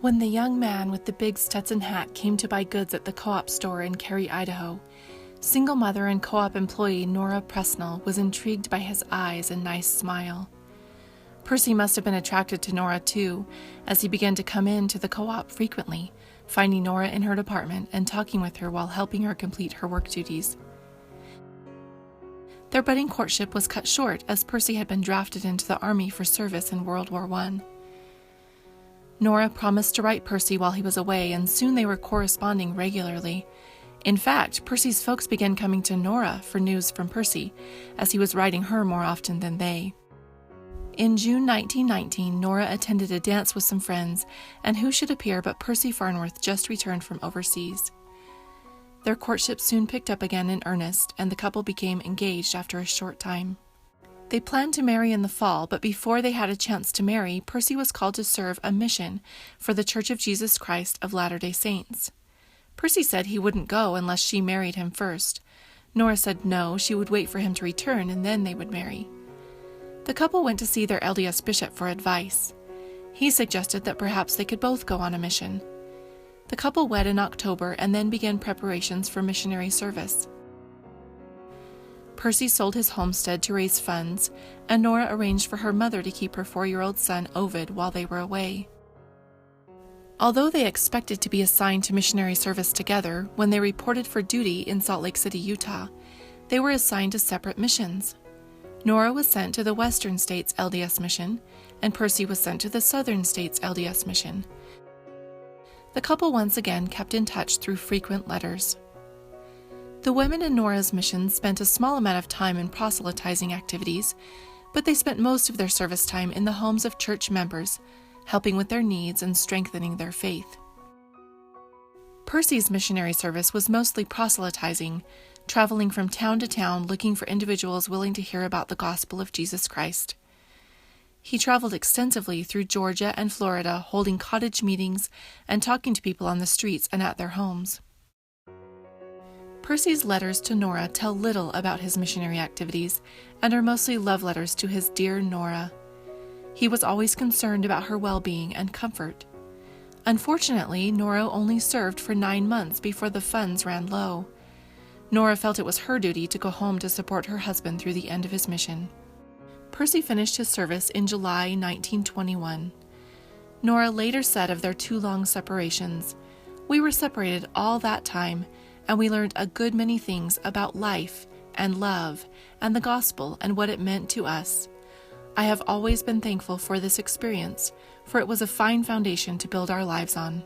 When the young man with the big Stetson hat came to buy goods at the co-op store in Cary, Idaho, single mother and co-op employee Nora Presnell was intrigued by his eyes and nice smile. Percy must have been attracted to Nora too, as he began to come in to the co-op frequently, finding Nora in her department and talking with her while helping her complete her work duties. Their budding courtship was cut short as Percy had been drafted into the army for service in World War I. Nora promised to write Percy while he was away, and soon they were corresponding regularly. In fact, Percy's folks began coming to Nora for news from Percy, as he was writing her more often than they. In June 1919, Nora attended a dance with some friends, and who should appear but Percy Farnworth, just returned from overseas. Their courtship soon picked up again in earnest, and the couple became engaged after a short time. They planned to marry in the fall, but before they had a chance to marry, Percy was called to serve a mission for the Church of Jesus Christ of Latter-day Saints. Percy said he wouldn't go unless she married him first. Nora said no, she would wait for him to return and then they would marry. The couple went to see their LDS bishop for advice. He suggested that perhaps they could both go on a mission. The couple wed in October and then began preparations for missionary service. Percy sold his homestead to raise funds, and Nora arranged for her mother to keep her 4-year-old son Ovid while they were away. Although they expected to be assigned to missionary service together, when they reported for duty in Salt Lake City, Utah, they were assigned to separate missions. Nora was sent to the Western States LDS Mission, and Percy was sent to the Southern States LDS Mission. The couple once again kept in touch through frequent letters. The women in Nora's mission spent a small amount of time in proselytizing activities, but they spent most of their service time in the homes of church members, helping with their needs and strengthening their faith. Percy's missionary service was mostly proselytizing, traveling from town to town looking for individuals willing to hear about the gospel of Jesus Christ. He traveled extensively through Georgia and Florida, holding cottage meetings and talking to people on the streets and at their homes. Percy's letters to Nora tell little about his missionary activities and are mostly love letters to his dear Nora. He was always concerned about her well-being and comfort. Unfortunately, Nora only served for 9 months before the funds ran low. Nora felt it was her duty to go home to support her husband through the end of his mission. Percy finished his service in July 1921. Nora later said of their 2 long separations, "We were separated all that time, and we learned a good many things about life and love and the gospel and what it meant to us. I have always been thankful for this experience, for it was a fine foundation to build our lives on."